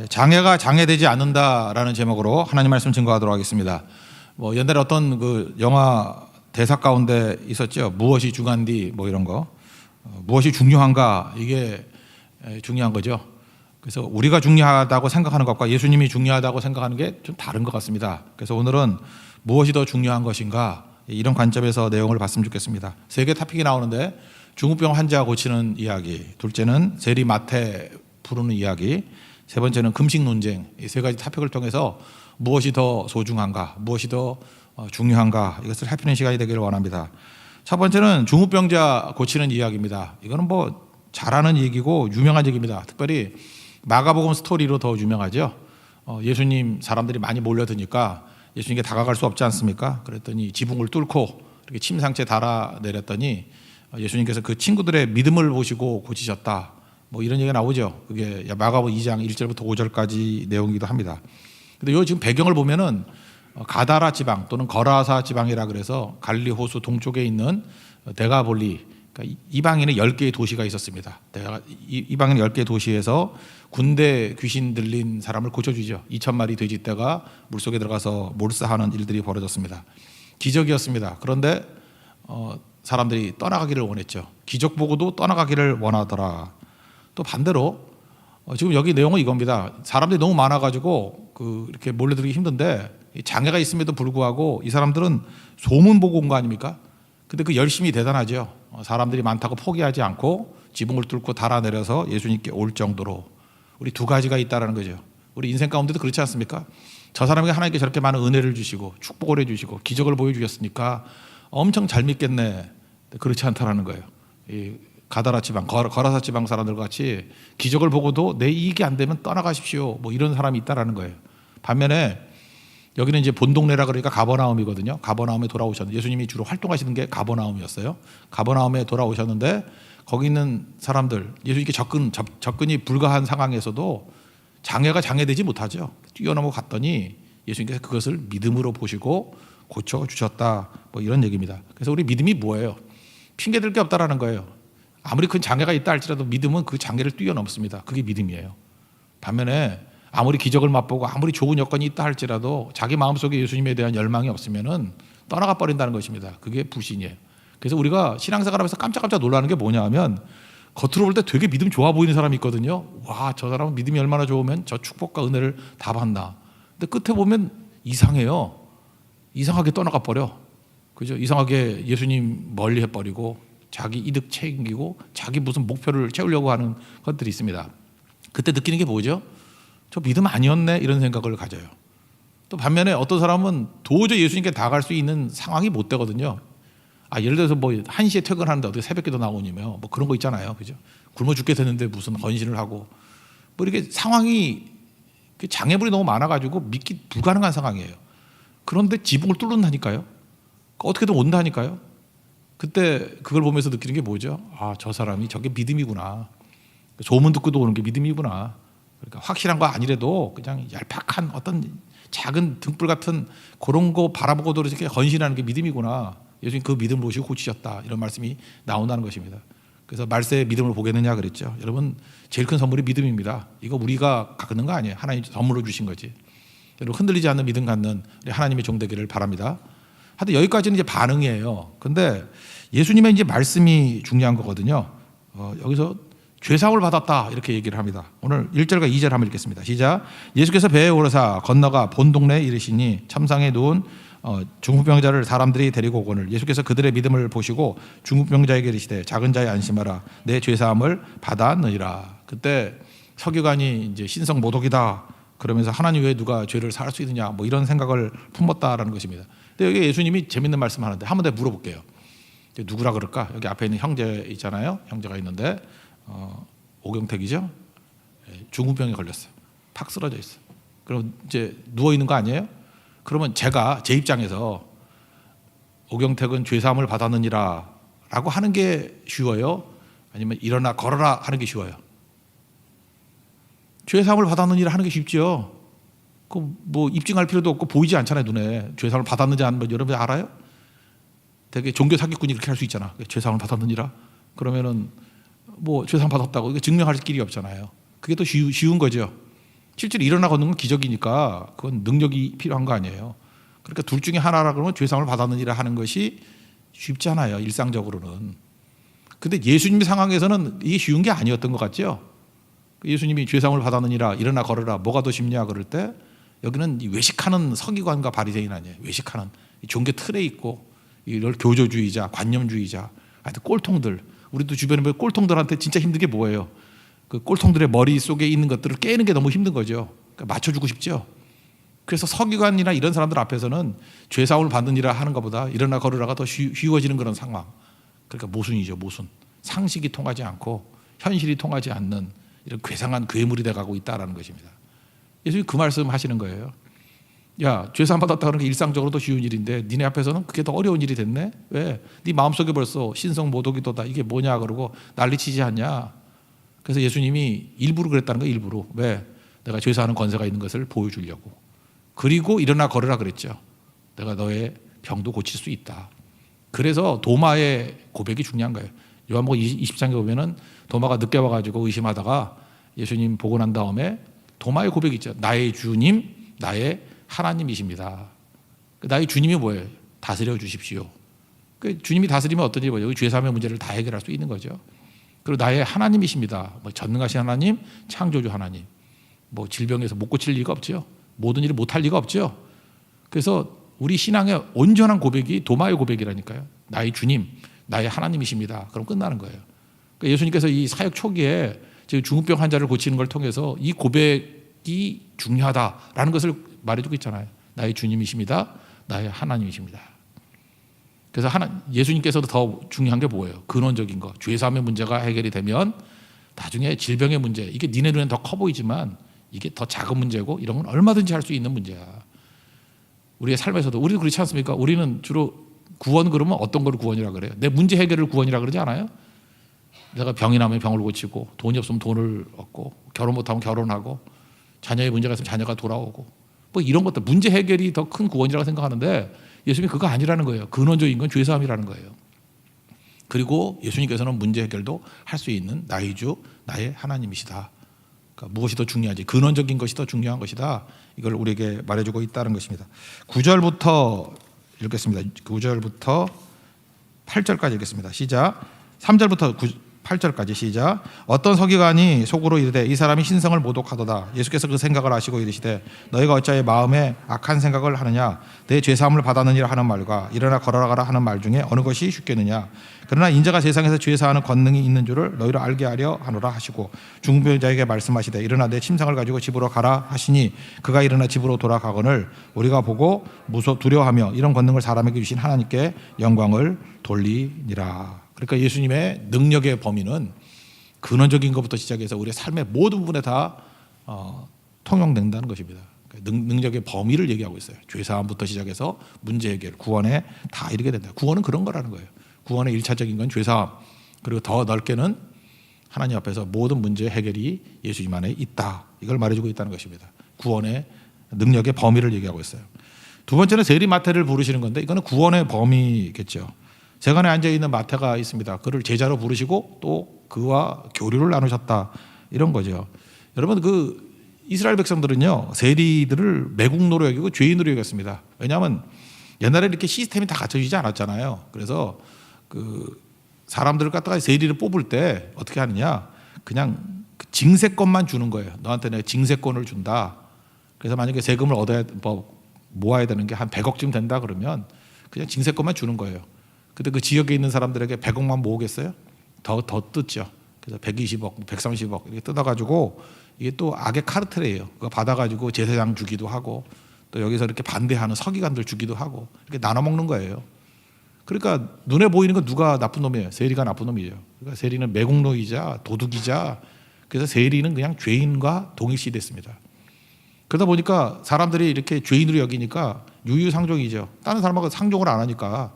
장애가 장애되지 않는다라는 제목으로 하나님 말씀 증거하도록 하겠습니다. 옛날에 어떤 그 영화 대사 가운데 있었죠. 무엇이 중요한디 뭐 이런 거. 무엇이 중요한가, 이게 중요한 거죠. 그래서 우리가 중요하다고 생각하는 것과 예수님이 중요하다고 생각하는 게 좀 다른 것 같습니다. 그래서 오늘은 무엇이 더 중요한 것인가, 이런 관점에서 내용을 봤으면 좋겠습니다. 세 개 토픽이 나오는데, 중후병 환자 고치는 이야기, 둘째는 세리마태 부르는 이야기, 세 번째는 금식 논쟁. 이 세 가지 토픽을 통해서 무엇이 더 소중한가, 무엇이 더 중요한가, 이것을 살피는 시간이 되기를 원합니다. 첫 번째는 중후병자 고치는 이야기입니다. 이거는 뭐 잘하는 얘기고 유명한 얘기입니다. 특별히 마가복음 스토리로 더 유명하죠. 예수님 사람들이 많이 몰려드니까 예수님께 다가갈 수 없지 않습니까? 그랬더니 지붕을 뚫고 이렇게 침상채 달아 내렸더니 예수님께서 그 친구들의 믿음을 보시고 고치셨다. 뭐 이런 얘기가 나오죠. 그게 마가복음 2장 1절부터 5절까지 내용이기도 합니다. 근데 요 지금 배경을 보면은 가다라 지방 또는 거라사 지방이라 그래서 갈릴리 호수 동쪽에 있는 데가볼리, 그러니까 이방인의 10개의 도시가 있었습니다. 이방인 10개의 도시에서 군대 귀신 들린 사람을 고쳐주죠. 2,000마리 돼지떼가 물속에 들어가서 몰사하는 일들이 벌어졌습니다. 기적이었습니다. 그런데 사람들이 떠나가기를 원했죠. 기적 보고도 떠나가기를 원하더라. 또 반대로 지금 여기 내용은 이겁니다. 사람들이 너무 많아가지고 이렇게 몰려들기 힘든데 장애가 있음에도 불구하고 이 사람들은 소문 보고 온 거 아닙니까? 근데 그 열심이 대단하죠. 사람들이 많다고 포기하지 않고 지붕을 뚫고 달아내려서 예수님께 올 정도로. 우리 두 가지가 있다라는 거죠. 우리 인생 가운데도 그렇지 않습니까? 저 사람에게 하나님께 저렇게 많은 은혜를 주시고 축복을 해주시고 기적을 보여주셨으니까 엄청 잘 믿겠네. 그렇지 않다라는 거예요. 이 가다라 지방, 거라사 지방 사람들 같이 기적을 보고도 내 이익이 안 되면 떠나가십시오. 뭐 이런 사람이 있다라는 거예요. 반면에 여기는 이제 본 동네라 그러니까 가버나움이거든요. 가버나움에 돌아오셨는데, 예수님이 주로 활동하시는 게 가버나움이었어요. 가버나움에 돌아오셨는데 거기 있는 사람들, 예수님께 접근이 불가한 상황에서도 장애가 장애되지 못하죠. 뛰어넘어 갔더니 예수님께서 그것을 믿음으로 보시고 고쳐주셨다. 뭐 이런 얘기입니다. 그래서 우리 믿음이 뭐예요? 핑계댈 게 없다라는 거예요. 아무리 큰 장애가 있다 할지라도 믿음은 그 장애를 뛰어넘습니다. 그게 믿음이에요. 반면에 아무리 기적을 맛보고 아무리 좋은 여건이 있다 할지라도 자기 마음속에 예수님에 대한 열망이 없으면은 떠나가 버린다는 것입니다. 그게 불신이에요. 그래서 우리가 신앙생활하면서 깜짝깜짝 놀라는 게 뭐냐 하면, 겉으로 볼 때 되게 믿음 좋아 보이는 사람이 있거든요. 와, 저 사람은 믿음이 얼마나 좋으면 저 축복과 은혜를 다 받나. 근데 끝에 보면 이상해요. 이상하게 떠나가 버려. 그죠? 이상하게 예수님 멀리 해버리고 자기 이득 챙기고 자기 무슨 목표를 채우려고 하는 것들이 있습니다. 그때 느끼는 게 뭐죠? 저 믿음 아니었네, 이런 생각을 가져요. 또 반면에 어떤 사람은 도저히 예수님께 다가갈 수 있는 상황이 못 되거든요. 예를 들어서 뭐 1시에 퇴근하는데 어떻게 새벽에도 나오냐며 뭐 그런 거 있잖아요. 그죠? 굶어 죽게 됐는데 무슨 헌신을 하고 뭐 이렇게 상황이, 장애물이 너무 많아가지고 믿기 불가능한 상황이에요. 그런데 지붕을 뚫는다니까요. 어떻게든 온다니까요. 그때 그걸 보면서 느끼는 게 뭐죠? 저 사람이 저게 믿음이구나. 소문 듣고도 오는 게 믿음이구나. 그러니까 확실한 거 아니래도 그냥 얄팍한 어떤 작은 등불 같은 그런 거 바라보고도 이렇게 헌신하는 게 믿음이구나. 예수님 그 믿음을 보시고 고치셨다. 이런 말씀이 나온다는 것입니다. 그래서 말세에 믿음을 보겠느냐 그랬죠. 여러분, 제일 큰 선물이 믿음입니다. 이거 우리가 갖는 거 아니에요. 하나님 선물로 주신 거지. 여러분, 흔들리지 않는 믿음 갖는 우리 하나님의 종 되기를 바랍니다. 하여튼 여기까지는 이제 반응이에요. 근데 예수님의 이제 말씀이 중요한 거거든요. 여기서 죄사함을 받았다, 이렇게 얘기를 합니다. 오늘 1절과 2절 한번 읽겠습니다. 시작. 예수께서 배에 오르사 건너가 본 동네에 이르시니 참상에 누운 중후병자를 사람들이 데리고 오거늘 예수께서 그들의 믿음을 보시고 중후병자에게 이르시되 작은 자의 안심하라, 내 죄사함을 받았느니라. 그때 서기관이 이제 신성 모독이다 그러면서 하나님 외에 누가 죄를 사할 수 있느냐, 뭐 이런 생각을 품었다라는 것입니다. 근데 여기 예수님이 재밌는 말씀 하는데 한번 더 물어볼게요. 누구라 그럴까? 여기 앞에 있는 형제 있잖아요. 형제가 있는데 오경택이죠. 중후병에 걸렸어요. 팍 쓰러져 있어요. 그럼 이제 누워 있는 거 아니에요? 그러면 제가 제 입장에서 오경택은 죄사함을 받았느니라 라고 하는 게 쉬워요? 아니면 일어나 걸어라 하는 게 쉬워요? 죄사함을 받았느니라 하는 게 쉽죠. 뭐 입증할 필요도 없고 보이지 않잖아요, 눈에. 죄사함을 받았는지 안 받는지 여러분 알아요? 되게 종교 사기꾼이 그렇게 할 수 있잖아. 죄사함을 받았느니라. 그러면은 뭐 죄사함 받았다고 이거 증명할 길이 없잖아요. 그게 또 쉬운 거죠. 실제로 일어나 걷는 건 기적이니까 그건 능력이 필요한 거 아니에요. 그러니까 둘 중에 하나라 그러면 죄사함을 받았느니라 하는 것이 쉽잖아요, 일상적으로는. 근데 예수님 상황에서는 이게 쉬운 게 아니었던 것 같죠. 예수님이 죄사함을 받았느니라 일어나 걸으라 뭐가 더 쉽냐 그럴 때 여기는 외식하는 서기관과 바리새인 아니에요. 외식하는 종교 틀에 있고 이걸 교조주의자, 관념주의자, 하여튼 꼴통들. 우리도 주변에 보면 꼴통들한테 진짜 힘든 게 뭐예요? 그 꼴통들의 머릿속에 있는 것들을 깨는 게 너무 힘든 거죠. 그러니까 맞춰주고 싶죠. 그래서 서기관이나 이런 사람들 앞에서는 죄사함을 받느니라 하는 것보다 일어나 걸으라가 더 쉬워지는 그런 상황. 그러니까 모순이죠, 모순. 상식이 통하지 않고 현실이 통하지 않는 이런 괴상한 괴물이 돼가고 있다라는 것입니다. 예수님이 그 말씀 하시는 거예요. 야, 죄사함 받았다 그러는 게 일상적으로 더 쉬운 일인데 니네 앞에서는 그게 더 어려운 일이 됐네? 왜? 네 마음속에 벌써 신성 모독이도다 이게 뭐냐 그러고 난리치지 않냐? 그래서 예수님이 일부러 그랬다는 거예요. 일부러. 왜? 내가 죄사하는 권세가 있는 것을 보여주려고. 그리고 일어나 걸으라 그랬죠. 내가 너의 병도 고칠 수 있다. 그래서 도마의 고백이 중요한 거예요. 요한복음 20장에 보면은 도마가 늦게 와가지고 의심하다가 예수님 보고 난 다음에 도마의 고백이 있죠. 나의 주님, 나의 하나님이십니다. 나의 주님이 뭐예요? 다스려 주십시오. 주님이 다스리면 어떤 일이 뭐예요? 죄사함의 문제를 다 해결할 수 있는 거죠. 그리고 나의 하나님이십니다. 뭐 전능하신 하나님, 창조주 하나님. 뭐 질병에서 못 고칠 리가 없죠. 모든 일을 못할 리가 없죠. 그래서 우리 신앙의 온전한 고백이 도마의 고백이라니까요. 나의 주님, 나의 하나님이십니다. 그럼 끝나는 거예요. 그러니까 예수님께서 이 사역 초기에 중풍병 환자를 고치는 걸 통해서 이 고백이 중요하다라는 것을 말해주고 있잖아요. 나의 주님이십니다. 나의 하나님이십니다. 그래서 예수님께서도 더 중요한 게 뭐예요? 근원적인 거. 죄사함의 문제가 해결이 되면 나중에 질병의 문제, 이게 니네 눈엔 더 커 보이지만 이게 더 작은 문제고 이런 건 얼마든지 할 수 있는 문제야. 우리의 삶에서도 우리도 그렇지 않습니까? 우리는 주로 구원 그러면 어떤 걸 구원이라 그래요? 내 문제 해결을 구원이라 그러지 않아요? 내가 병이 나면 병을 고치고 돈이 없으면 돈을 얻고 결혼 못하면 결혼하고 자녀의 문제가 있으면 자녀가 돌아오고 뭐 이런 것들 문제 해결이 더 큰 구원이라고 생각하는데 예수님이 그거 아니라는 거예요. 근원적인 건 죄사함이라는 거예요. 그리고 예수님께서는 문제 해결도 할 수 있는 나의 주, 나의 하나님이시다. 그러니까 무엇이 더 중요하지? 근원적인 것이 더 중요한 것이다. 이걸 우리에게 말해주고 있다는 것입니다. 9절부터 읽겠습니다. 9절부터 8절까지 읽겠습니다. 시작. 3절부터 8절까지 시작. 어떤 서기관이 속으로 이르되 이 사람이 신성을 모독하도다. 예수께서 그 생각을 아시고 이르시되 너희가 어찌하여 마음에 악한 생각을 하느냐. 내 죄사함을 받았느니라 하는 말과 일어나 걸어가라 하는 말 중에 어느 것이 쉽겠느냐. 그러나 인자가 세상에서 죄사하는 권능이 있는 줄을 너희로 알게 하려 하노라 하시고 중보자에게 말씀하시되 일어나 내 침상을 가지고 집으로 가라 하시니 그가 일어나 집으로 돌아가거늘 우리가 보고 두려워하며 이런 권능을 사람에게 주신 하나님께 영광을 돌리니라. 그러니까 예수님의 능력의 범위는 근원적인 것부터 시작해서 우리의 삶의 모든 부분에 다 통용된다는 것입니다. 능력의 범위를 얘기하고 있어요. 죄사함부터 시작해서 문제 해결, 구원에 다 이르게 된다. 구원은 그런 거라는 거예요. 구원의 1차적인 건 죄사함, 그리고 더 넓게는 하나님 앞에서 모든 문제 해결이 예수님 안에 있다. 이걸 말해주고 있다는 것입니다. 구원의 능력의 범위를 얘기하고 있어요. 두 번째는 세리 마태를 부르시는 건데 이거는 구원의 범위겠죠. 세간에 앉아있는 마태가 있습니다. 그를 제자로 부르시고 또 그와 교류를 나누셨다. 이런 거죠. 여러분 그 이스라엘 백성들은요 세리들을 매국노로 여기고 죄인으로 여겼습니다. 왜냐하면 옛날에 이렇게 시스템이 다 갖춰지지 않았잖아요. 그래서 그 사람들을 갖다가 세리를 뽑을 때 어떻게 하느냐, 그냥 징세권만 주는 거예요. 너한테 내가 징세권을 준다. 그래서 만약에 세금을 모아야 되는 게 한 100억쯤 된다 그러면 그냥 징세권만 주는 거예요. 근데 그 지역에 있는 사람들에게 100억만 모으겠어요? 더 뜯죠. 그래서 120억, 130억 이렇게 뜯어가지고 이게 또 악의 카르텔이에요. 그거 받아가지고 제사장 주기도 하고 또 여기서 이렇게 반대하는 서기관들 주기도 하고 이렇게 나눠 먹는 거예요. 그러니까 눈에 보이는 건 누가 나쁜 놈이에요? 세리가 나쁜 놈이에요. 그러니까 세리는 매국노이자 도둑이자, 그래서 세리는 그냥 죄인과 동일시 됐습니다. 그러다 보니까 사람들이 이렇게 죄인으로 여기니까 유유상종이죠. 다른 사람하고 상종을 안 하니까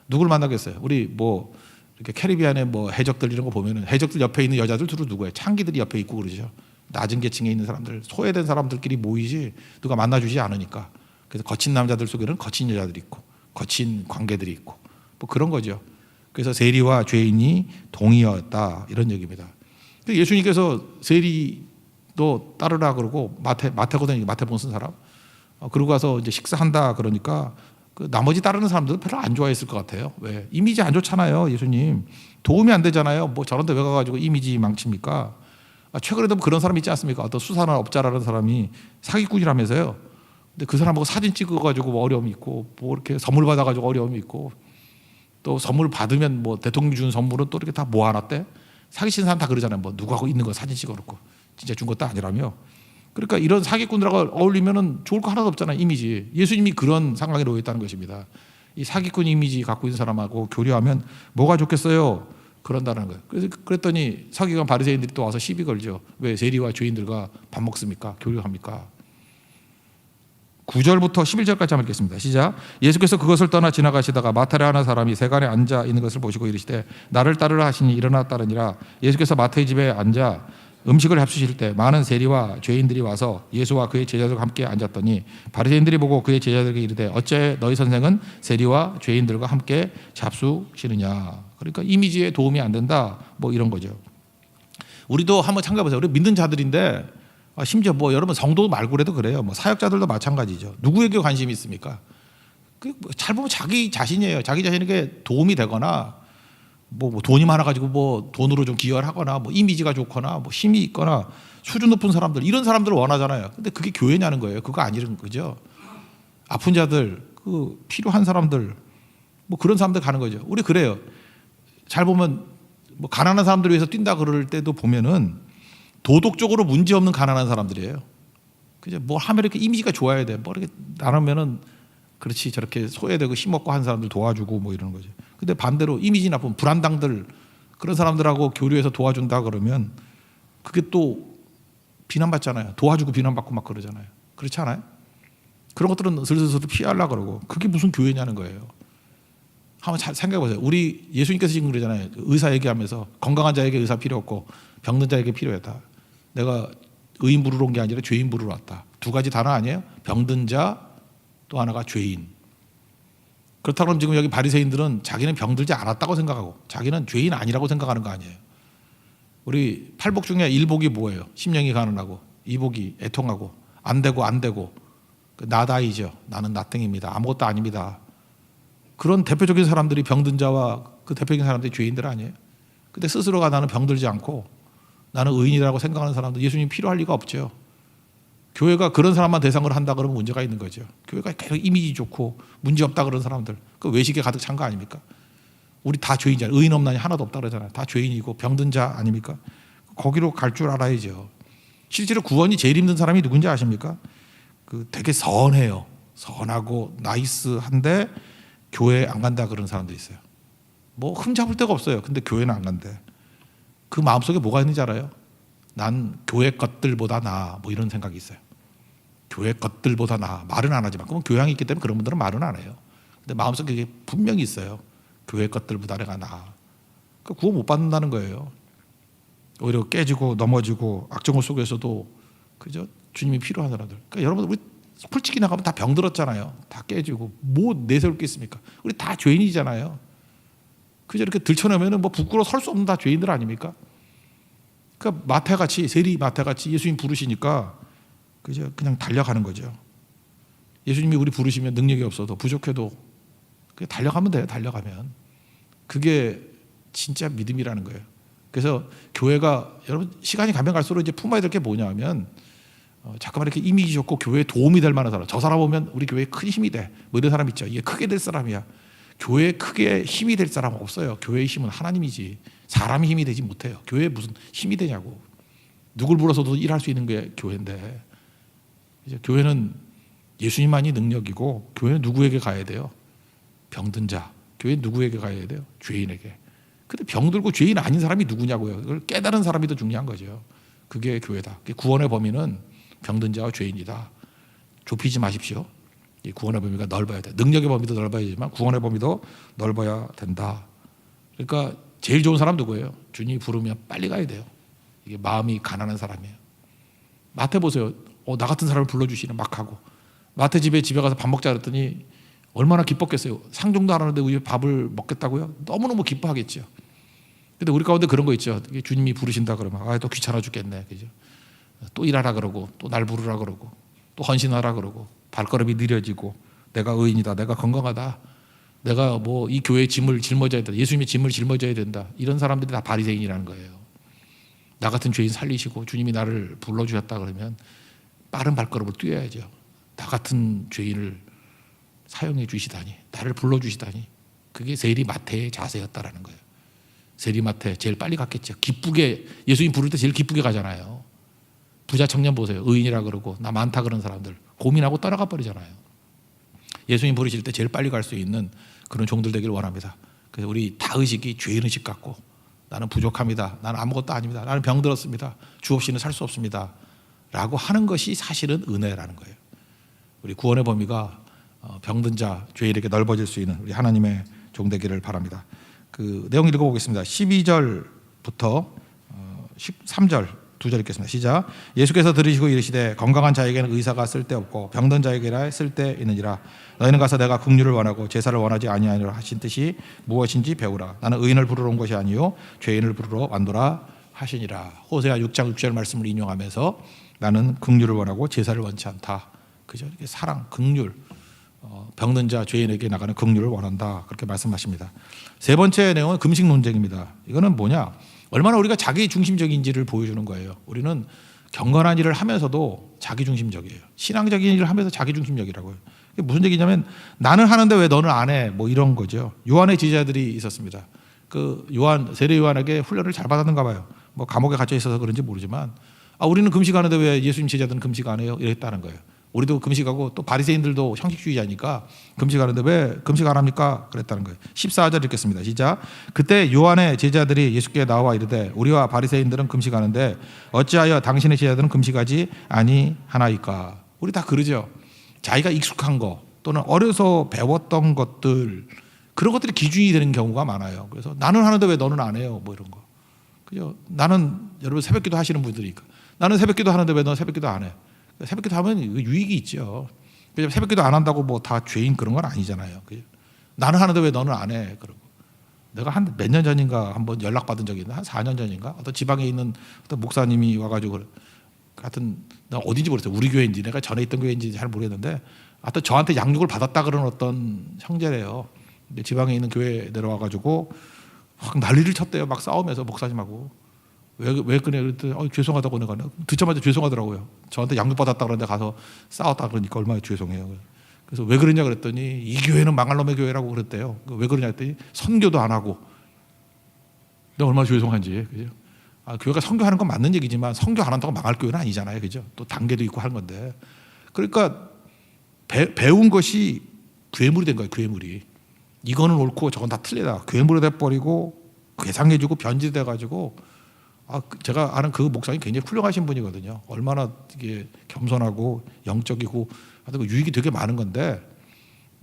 누굴 만나겠어요? 우리 뭐 이렇게 캐리비안의 뭐 해적들 이런 거 보면은 해적들 옆에 있는 여자들 주로 누구예요? 창기들이 옆에 있고 그러죠. 낮은 계층에 있는 사람들, 소외된 사람들끼리 모이지 누가 만나주지 않으니까. 그래서 거친 남자들 속에는 거친 여자들이 있고 거친 관계들이 있고 뭐 그런 거죠. 그래서 세리와 죄인이 동의였다 이런 얘기입니다. 예수님께서 세리 너 따르라 그러고 마태거든요. 마태복음 쓴 사람. 그러고 가서 이제 식사한다 그러니까 그 나머지 따르는 사람들은 별로 안 좋아했을 것 같아요. 왜? 이미지 안 좋잖아요. 예수님 도움이 안 되잖아요. 뭐 저런 데 왜 가가지고 이미지 망칩니까? 최근에도 그런 사람 있지 않습니까? 어떤 수산화 업자라는 사람이 사기꾼이라면서요. 근데 그 사람하고 사진 찍어가지고 뭐 어려움이 있고, 뭐 이렇게 선물 받아가지고 어려움이 있고, 또 선물 받으면 뭐 대통령이 준 선물은 또 이렇게 다 모아놨대. 사기친 사람 다 그러잖아요. 뭐 누구하고 있는 거 사진 찍어놓고 진짜 준 것도 아니라며. 그러니까 이런 사기꾼들하고 어울리면은 좋을 거 하나도 없잖아요. 이미지. 예수님이 그런 상황에 놓여 있다는 것입니다. 이 사기꾼 이미지 갖고 있는 사람하고 교류하면 뭐가 좋겠어요? 그런다는 거예요. 그래서 그랬더니 서기관 바리새인들이 또 와서 시비 걸죠. 왜 세리와 죄인들과 밥 먹습니까? 교류합니까? 9절부터 11절까지 한번 읽겠습니다. 시작. 예수께서 그것을 떠나 지나가시다가 마타에 하는 사람이 세간에 앉아 있는 것을 보시고 이르시되 나를 따르라 하시니 일어나 따르니라. 예수께서 마태의 집에 앉아 음식을 합치실 때 많은 세리와 죄인들이 와서 예수와 그의 제자들과 함께 앉았더니 바리새인들이 보고 그의 제자들에게 이르되 어째 너희 선생은 세리와 죄인들과 함께 잡수시느냐. 그러니까 이미지에 도움이 안 된다 뭐 이런 거죠. 우리도 한번 참가해 보세요. 우리 믿는 자들인데 심지어 뭐 여러분 성도 말고라도 그래요. 뭐 사역자들도 마찬가지죠. 누구에게 관심이 있습니까? 잘 보면 자기 자신이에요. 자기 자신에게 도움이 되거나 뭐 돈이 많아가지고 뭐 돈으로 좀 기여를 하거나 뭐 이미지가 좋거나 뭐 힘이 있거나 수준 높은 사람들 이런 사람들을 원하잖아요. 근데 그게 교회냐는 거예요. 그거 아니는 거죠. 아픈 자들, 그 필요한 사람들 뭐 그런 사람들 가는 거죠. 우리 그래요. 잘 보면 뭐 가난한 사람들 위해서 뛴다 그럴 때도 보면은 도덕적으로 문제 없는 가난한 사람들이에요. 그죠? 뭐 하면 이렇게 이미지가 좋아야 돼. 뭐 이렇게 나누면은 그렇지 저렇게 소외되고 힘없고 한 사람들 도와주고 뭐 이러는 거죠. 근데 반대로 이미지 나쁜 불안당들 그런 사람들하고 교류해서 도와준다 그러면 그게 또 비난받잖아요. 도와주고 비난받고 막 그러잖아요. 그렇지 않아요? 그런 것들은 슬슬 피하려고 그러고 그게 무슨 교회냐는 거예요. 한번 잘 생각해 보세요. 우리 예수님께서 지금 그러잖아요. 의사 얘기하면서 건강한 자에게 의사 필요 없고 병든 자에게 필요하다. 내가 의인 부르러 온 게 아니라 죄인 부르러 왔다. 두 가지 단어 아니에요? 병든 자 또 하나가 죄인. 그렇다 그러면 지금 여기 바리새인들은 자기는 병들지 않았다고 생각하고 자기는 죄인 아니라고 생각하는 거 아니에요. 우리 팔복 중에 일복이 뭐예요? 심령이 가난하고 이복이 애통하고 안 되고 나다이죠. 나는 나땡입니다. 아무것도 아닙니다. 그런 대표적인 사람들이 병든 자와 그 대표적인 사람들이 죄인들 아니에요. 근데 스스로가 나는 병들지 않고 나는 의인이라고 생각하는 사람들 예수님 필요할 리가 없죠. 교회가 그런 사람만 대상으로 한다 그러면 문제가 있는 거죠. 교회가 계속 이미지 좋고 문제 없다 그런 사람들 그 외식에 가득 찬 거 아닙니까? 우리 다 죄인이잖아요. 의인 없나니 하나도 없다 그러잖아요. 다 죄인이고 병든 자 아닙니까? 거기로 갈 줄 알아야죠. 실제로 구원이 제일 힘든 사람이 누군지 아십니까? 그 되게 선해요. 선하고 나이스한데 교회 안 간다 그런 사람도 있어요. 뭐 흠잡을 데가 없어요. 근데 교회는 안 간대. 그 마음속에 뭐가 있는지 알아요? 난 교회 것들보다 나아 뭐 이런 생각이 있어요. 교회 것들보다 나아. 말은 안 하지만 그러면 교양이 있기 때문에 그런 분들은 말은 안 해요. 근데 마음속에 그게 분명히 있어요. 교회 것들보다 내가 나아. 그러니까 구원 못 받는다는 거예요. 오히려 깨지고 넘어지고 악정을 속에서도 그죠? 주님이 필요한 사람들. 그러니까 여러분 우리 솔직히 나가면 다 병들었잖아요. 다 깨지고 뭐 내세울 게 있습니까? 우리 다 죄인이잖아요. 그저 이렇게 들쳐내면은 뭐 부끄러워 설 수 없는 다 죄인들 아닙니까? 그러니까 마태같이 세리 마태같이 예수님 부르시니까 그죠? 그냥 달려가는 거죠. 예수님이 우리 부르시면 능력이 없어도 부족해도 그냥 달려가면 돼요. 달려가면 그게 진짜 믿음이라는 거예요. 그래서 교회가 여러분 시간이 가면 갈수록 이제 품어야 될 게 뭐냐면 잠깐만 이렇게 이미지 좋고 교회에 도움이 될 만한 사람. 저 사람 보면 우리 교회에 큰 힘이 돼. 뭐 이런 사람 있죠. 이게 크게 될 사람이야. 교회에 크게 힘이 될 사람은 없어요. 교회의 힘은 하나님이지. 사람이 힘이 되지 못해요. 교회에 무슨 힘이 되냐고. 누굴 불러서도 일할 수 있는 게 교회인데. 이제 교회는 예수님만이 능력이고 교회는 누구에게 가야 돼요? 병든 자. 교회는 누구에게 가야 돼요? 죄인에게. 근데 병들고 죄인 아닌 사람이 누구냐고요. 그걸 깨달은 사람이 더 중요한 거죠. 그게 교회다. 구원의 범위는 병든 자와 죄인이다. 좁히지 마십시오. 이 구원의 범위가 넓어야 돼. 능력의 범위도 넓어야 되지만 구원의 범위도 넓어야 된다. 그러니까 제일 좋은 사람 누구예요? 주님이 부르면 빨리 가야 돼요. 이게 마음이 가난한 사람이에요. 마태 보세요. 나 같은 사람을 불러주시네 막 하고. 마태 집에 가서 밥 먹자 그랬더니 얼마나 기뻤겠어요. 상종도 안 하는데 우리 밥을 먹겠다고요? 너무너무 기뻐하겠죠. 근데 우리 가운데 그런 거 있죠. 주님이 부르신다 그러면 또 귀찮아 죽겠네. 그죠? 또 일하라 그러고 또 날 부르라 그러고 또 헌신하라 그러고 발걸음이 느려지고 내가 의인이다, 내가 건강하다, 내가 뭐 이 교회의 짐을 짊어져야 된다, 예수님의 짐을 짊어져야 된다, 이런 사람들이 다 바리새인이라는 거예요. 나 같은 죄인 살리시고 주님이 나를 불러주셨다 그러면 빠른 발걸음으로 뛰어야죠. 나 같은 죄인을 사용해 주시다니, 나를 불러주시다니, 그게 세리마태의 자세였다라는 거예요. 세리마태 제일 빨리 갔겠죠. 기쁘게 예수님 부를 때 제일 기쁘게 가잖아요. 부자 청년 보세요. 의인이라 그러고 나 많다 그런 사람들 고민하고 떠나가 버리잖아요. 예수님 부르실 때 제일 빨리 갈 수 있는 그런 종들 되길 원합니다. 그래서 우리 다 의식이 죄인 의식 갖고 나는 부족합니다, 나는 아무것도 아닙니다, 나는 병들었습니다, 주 없이는 살 수 없습니다 라고 하는 것이 사실은 은혜라는 거예요. 우리 구원의 범위가 병든 자, 죄인에게 넓어질 수 있는 우리 하나님의 종 되기를 바랍니다. 그 내용 읽어보겠습니다. 12절부터 13절 2절 읽겠습니다. 시작. 예수께서 들으시고 이르시되 건강한 자에게는 의사가 쓸데없고 병든 자에게라 쓸데있느니라. 너희는 가서 내가 긍휼을 원하고 제사를 원하지 아니하니라 하신 뜻이 무엇인지 배우라. 나는 의인을 부르러 온 것이 아니요 죄인을 부르러 왔노라 하시니라. 호세아 6장 6절 말씀을 인용하면서 나는 긍휼을 원하고 제사를 원치 않다. 그죠? 이렇게 사랑, 긍휼, 병든 자, 죄인에게 나가는 긍휼을 원한다. 그렇게 말씀하십니다. 세 번째 내용은 금식 논쟁입니다. 이거는 뭐냐? 얼마나 우리가 자기 중심적인지를 보여주는 거예요. 우리는 경건한 일을 하면서도 자기 중심적이에요. 신앙적인 일을 하면서 자기 중심적이라고요. 이게 무슨 얘기냐면 나는 하는데 왜 너는 안 해? 뭐 이런 거죠. 요한의 제자들이 있었습니다. 그 세례 요한에게 훈련을 잘 받았는가 봐요. 뭐 감옥에 갇혀 있어서 그런지 모르지만 우리는 금식하는데 왜 예수님 제자들은 금식 안 해요? 이랬다는 거예요. 우리도 금식하고 또 바리새인들도 형식주의자니까 금식하는데 왜 금식 안 합니까? 그랬다는 거예요. 14절 읽겠습니다. 시작. 그때 요한의 제자들이 예수께 나와 이르되 우리와 바리새인들은 금식하는데 어찌하여 당신의 제자들은 금식하지 아니하나이까? 우리 다 그러죠. 자기가 익숙한 거 또는 어려서 배웠던 것들, 그런 것들이 기준이 되는 경우가 많아요. 그래서 나는 하는데 왜 너는 안 해요? 뭐 이런 거. 그죠? 나는 여러분 새벽기도 하시는 분들이니까 나는 새벽기도 하는데 왜 너 새벽기도 안 해? 새벽기도 하면 유익이 있죠. 새벽기도 안 한다고 뭐 다 죄인 그런 건 아니잖아요. 그죠? 나는 하는데 왜 너는 안 해? 그러고 내가 한 몇 년 전인가 한번 연락 받은 적이 있는데 한 4년 전인가 어떤 지방에 있는 어떤 목사님이 와가지고 같은 나 어딘지 모르겠어요. 우리 교회인지 내가 전에 있던 교회인지 잘 모르겠는데 하여튼 저한테 양육을 받았다 그런 어떤 형제래요. 근데 지방에 있는 교회에 내려와가지고 막 난리를 쳤대요. 막 싸우면서 목사님하고 왜 그래? 그랬더니 죄송하다고 내가 듣자마자 죄송하더라고요. 저한테 양육받았다 그러는데 가서 싸웠다 그러니까 얼마나 죄송해요. 그래서 왜 그러냐 그랬더니 이 교회는 망할 놈의 교회라고 그랬대요. 왜 그러냐 했더니 선교도 안 하고. 내가 얼마나 죄송한지. 그죠? 교회가 선교하는 건 맞는 얘기지만 선교 안 한다고 망할 교회는 아니잖아요. 그죠? 또 단계도 있고 하는 건데. 그러니까 배운 것이 괴물이 된 거예요. 괴물이. 이거는 옳고 저건 다 틀리다. 괴물이 돼버리고 괴상해지고 변질돼가지고 제가 아는 그 목사님 굉장히 훌륭하신 분이거든요. 얼마나 이게 겸손하고 영적이고 유익이 되게 많은 건데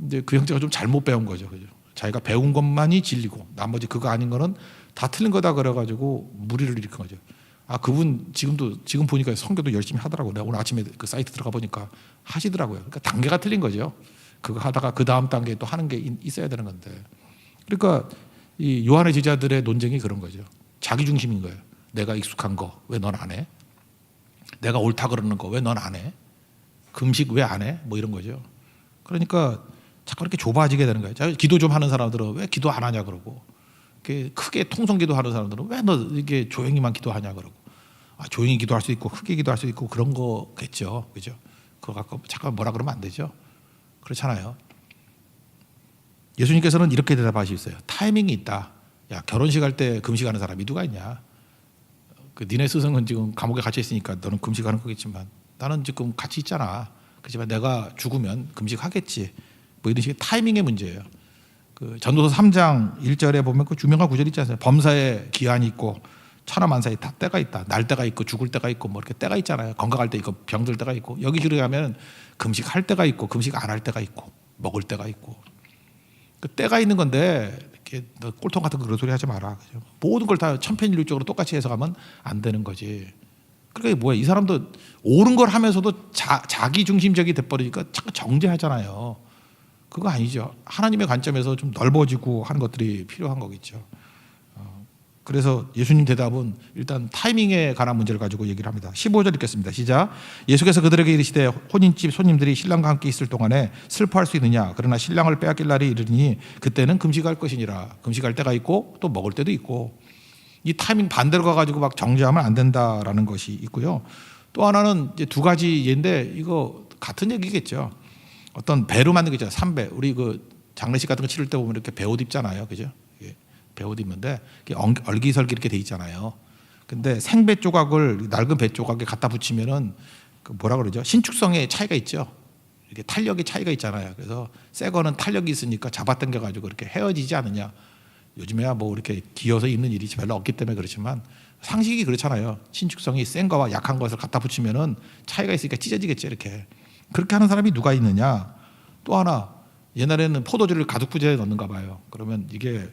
이제 그 형제가 좀 잘못 배운 거죠. 그죠? 자기가 배운 것만이 진리고 나머지 그거 아닌 거는 다 틀린 거다 그래가지고 무리를 일으킨 거죠. 그분 지금 보니까 선교도 열심히 하더라고요. 내가 오늘 아침에 그 사이트 들어가 보니까 하시더라고요. 그러니까 단계가 틀린 거죠. 그거 하다가 그 다음 단계에 또 하는 게 있어야 되는 건데. 그러니까 이 요한의 제자들의 논쟁이 그런 거죠. 자기 중심인 거예요. 내가 익숙한 거 왜 넌 안 해? 내가 옳다 그러는 거 왜 넌 안 해? 금식 왜 안 해? 뭐 이런 거죠. 그러니까 자꾸 이렇게 좁아지게 되는 거예요. 기도 좀 하는 사람들은 왜 기도 안 하냐 그러고, 크게 통성 기도하는 사람들은 왜 너 이게 조용히만 기도하냐 그러고, 조용히 기도할 수 있고 크게 기도할 수 있고 그런 거겠죠, 그죠? 그거 갖고 잠깐 뭐라 그러면 안 되죠. 그렇잖아요. 예수님께서는 이렇게 대답하셨어요. 타이밍이 있다. 야, 결혼식 할 때 금식하는 사람이 누가 있냐? 니네 스승은 지금 감옥에 갇혀 있으니까 너는 금식하는 거겠지만 나는 지금 같이 있잖아. 그렇지만 내가 죽으면 금식하겠지. 뭐 이런 식의 타이밍의 문제예요. 그 전도서 3장 1절에 보면 그 유명한 구절이 있지 않습니까? 범사에 기한이 있고 천하만사에 다 때가 있다. 날 때가 있고 죽을 때가 있고 뭐 이렇게 때가 있잖아요. 건강할 때 있고 병들 때가 있고, 여기 들어가면 금식할 때가 있고 금식 안 할 때가 있고 먹을 때가 있고, 그 때가 있는 건데 이렇게 너 꼴통 같은 그런 소리 하지 마라. 그죠? 모든 걸 다 천편일률적으로 똑같이 해석하면 안 되는 거지. 그러니까 뭐야, 이 사람도 옳은 걸 하면서도 자기 중심적이 돼버리니까 자꾸 정죄하잖아요. 그거 아니죠. 하나님의 관점에서 좀 넓어지고 하는 것들이 필요한 거겠죠. 그래서 예수님 대답은 일단 타이밍에 관한 문제를 가지고 얘기를 합니다. 15절 읽겠습니다. 시작. 예수께서 그들에게 이르시되 혼인집 손님들이 신랑과 함께 있을 동안에 슬퍼할 수 있느냐? 그러나 신랑을 빼앗길 날이 이르니 그때는 금식할 것이니라. 금식할 때가 있고 또 먹을 때도 있고, 이 타이밍 반대로 가가지고 막 정죄하면 안 된다라는 것이 있고요. 또 하나는 이제 두 가지 예인데 이거 같은 얘기겠죠. 어떤 배로 만든 게 있잖아요. 삼배. 우리 그 장례식 같은 거 치를 때 보면 이렇게 배옷 입잖아요. 그죠? 배옷 입는데 얼기설기 이렇게 돼 있잖아요. 근데 생배 조각을 낡은 배 조각에 갖다 붙이면은 그 뭐라 그러죠? 신축성에 차이가 있죠. 이렇게 탄력의 차이가 있잖아요. 그래서 새 거는 탄력이 있으니까 잡아당겨 가지고 이렇게 헤어지지 않느냐. 요즘에야 뭐 이렇게 기어서 입는 일이 별로 없기 때문에 그렇지만 상식이 그렇잖아요. 신축성이 센 거와 약한 것을 갖다 붙이면은 차이가 있으니까 찢어지겠죠. 이렇게. 그렇게 하는 사람이 누가 있느냐? 또 하나, 옛날에는 포도주를 가득 부재에 넣는가 봐요. 그러면 이게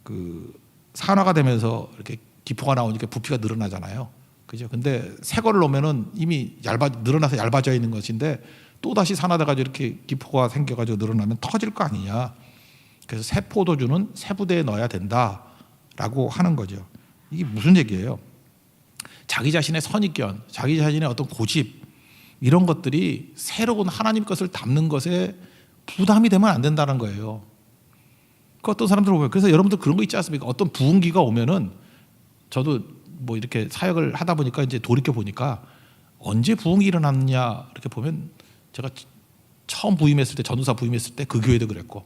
그 산화가 되면서 이렇게 기포가 나오니까 부피가 늘어나잖아요. 그죠? 근데 새 거를 넣으면은 이미 늘어나서 얇아져 있는 것인데 또 다시 산화돼 가지고 이렇게 기포가 생겨 가지고 늘어나면 터질 거 아니냐. 그래서 새 포도주는 새 부대에 넣어야 된다라고 하는 거죠. 이게 무슨 얘기예요? 자기 자신의 선입견, 자기 자신의 어떤 고집, 이런 것들이 새로운 하나님 것을 담는 것에 부담이 되면 안 된다는 거예요. 그 어떤 사람들 보면, 그래서 여러분들 그런 거 있지 않습니까? 어떤 부흥기가 오면은, 저도 뭐 이렇게 사역을 하다 보니까 이제 돌이켜 보니까 언제 부흥이 일어났냐 이렇게 보면, 제가 처음 부임했을 때, 전도사 부임했을 때 그 교회도 그랬고,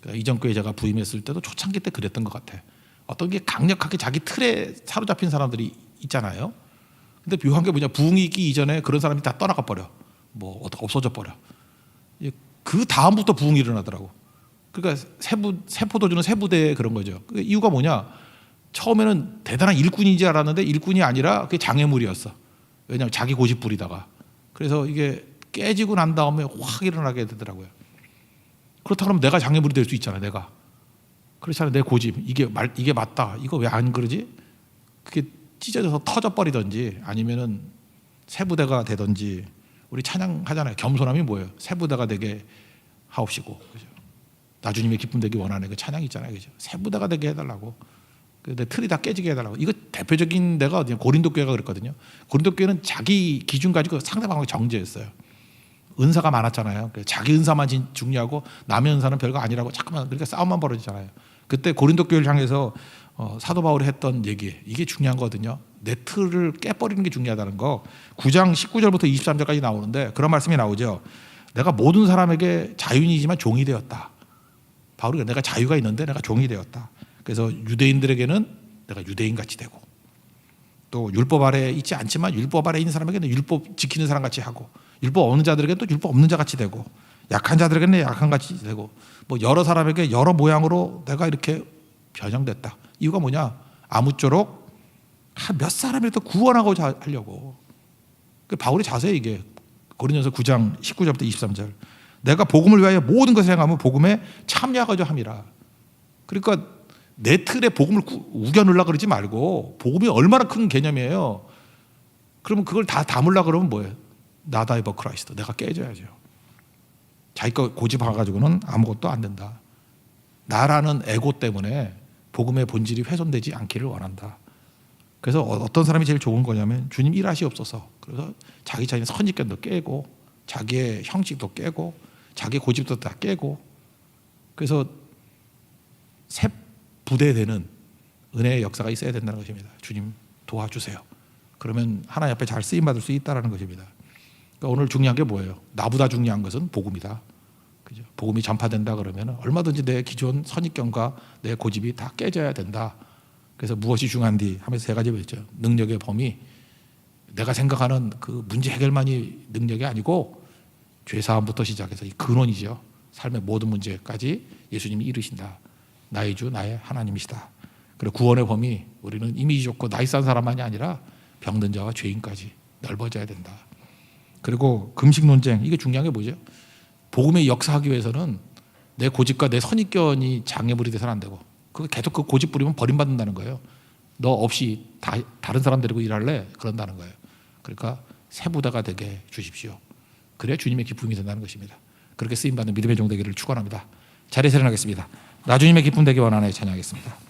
그러니까 이전 교회 제가 부임했을 때도 초창기 때 그랬던 것 같아. 어떤 게 강력하게 자기 틀에 사로잡힌 사람들이 있잖아요. 근데 묘한 게 뭐냐, 부흥이 있기 이전에 그런 사람이 다 떠나가 버려. 뭐 없어져 버려. 그 다음부터 부흥이 일어나더라고. 그러니까 새 포도주는 새 부대에 그런 거죠. 그 이유가 뭐냐? 처음에는 대단한 일꾼인 줄 알았는데 일꾼이 아니라 그게 장애물이었어. 왜냐하면 자기 고집 부리다가. 그래서 이게 깨지고 난 다음에 확 일어나게 되더라고요. 그렇다 그러면 내가 장애물이 될 수 있잖아요. 내가. 그렇잖아요. 내 고집. 이게 맞다. 이거 왜 안 그러지? 그게 찢어져서 터져버리든지 아니면은 새 부대가 되든지. 우리 찬양하잖아요. 겸손함이 뭐예요? 새 부대가 되게 하옵시고. 그죠? 나주님의 기쁨 되기 원하는 그 찬양 있잖아요. 그죠? 새 부대가 되게 해달라고. 근데 틀이 다 깨지게 해달라고. 이거 대표적인 데가 어디냐? 고린도 교회가 그랬거든요. 고린도 교회는 자기 기준 가지고 상대방을 정죄했어요. 은사가 많았잖아요. 자기 은사만 중요하고 남의 은사는 별거 아니라고 자꾸만 그러니까 싸움만 벌어지잖아요. 그때 고린도 교회를 향해서 사도 바울이 했던 얘기, 이게 중요한 거거든요. 내 틀을 깨버리는 게 중요하다는 거. 9장 19절부터 23절까지 나오는데 그런 말씀이 나오죠. 내가 모든 사람에게 자유인이지만 종이 되었다. 바울이 내가 자유가 있는데 내가 종이 되었다. 그래서 유대인들에게는 내가 유대인같이 되고, 또 율법 아래에 있지 않지만 율법 아래에 있는 사람에게는 율법 지키는 사람 같이 하고, 율법 없는 자들에게는 또 율법 없는 자 같이 되고, 약한 자들에게는 약한 같이 되고, 뭐 여러 사람에게 여러 모양으로 내가 이렇게 변형됐다. 이유가 뭐냐? 아무쪼록 몇 사람이라도 구원하고 하려고. 바울의 자세, 이게 고린도서 9장 19절부터 23절. 내가 복음을 위하여 모든 것을 행하면 복음에 참여하고자 함이라. 그러니까 내 틀에 복음을 우겨 넣으려고 그러지 말고, 복음이 얼마나 큰 개념이에요. 그러면 그걸 다 담으려고 그러면 뭐예요? 나다 이버 크라이스트. 내가 깨져야죠. 자기 거 고집해가지고는 아무것도 안 된다. 나라는 에고 때문에 복음의 본질이 훼손되지 않기를 원한다. 그래서 어떤 사람이 제일 좋은 거냐면, 주님 일하시옵소서. 그래서 자기 자신의 선입견도 깨고, 자기의 형식도 깨고, 자기 고집도 다 깨고, 그래서 새 부대되는 은혜의 역사가 있어야 된다는 것입니다. 주님 도와주세요. 그러면 하나님 앞에 잘 쓰임받을 수 있다는 것입니다. 그러니까 오늘 중요한 게 뭐예요? 나보다 중요한 것은 복음이다. 그죠? 복음이 전파된다 그러면 얼마든지 내 기존 선입견과 내 고집이 다 깨져야 된다. 그래서 무엇이 중요한디 하면서 세 가지 했죠. 능력의 범위, 내가 생각하는 그 문제 해결만이 능력이 아니고 죄사함부터 시작해서 이 근원이죠. 삶의 모든 문제까지 예수님이 이루신다. 나의 주 나의 하나님이시다. 그리고 구원의 범위, 우리는 이미지 좋고 나이스한 사람만이 아니라 병든 자와 죄인까지 넓어져야 된다. 그리고 금식 논쟁, 이게 중요한 게 뭐죠? 복음의 역사하기 위해서는 내 고집과 내 선입견이 장애물이 돼서는 안 되고, 그 계속 그 고집 부리면 버림받는다는 거예요. 너 없이 다른 사람 데리고 일할래? 그런다는 거예요. 그러니까 새 부대가 되게 주십시오. 그래야 주님의 기쁨이 된다는 것입니다. 그렇게 쓰임받는 믿음의 종 되기를 축원합니다. 자리에서 일어나겠습니다. 나주님의 기쁨 되기 원하나요? 찬양하겠습니다.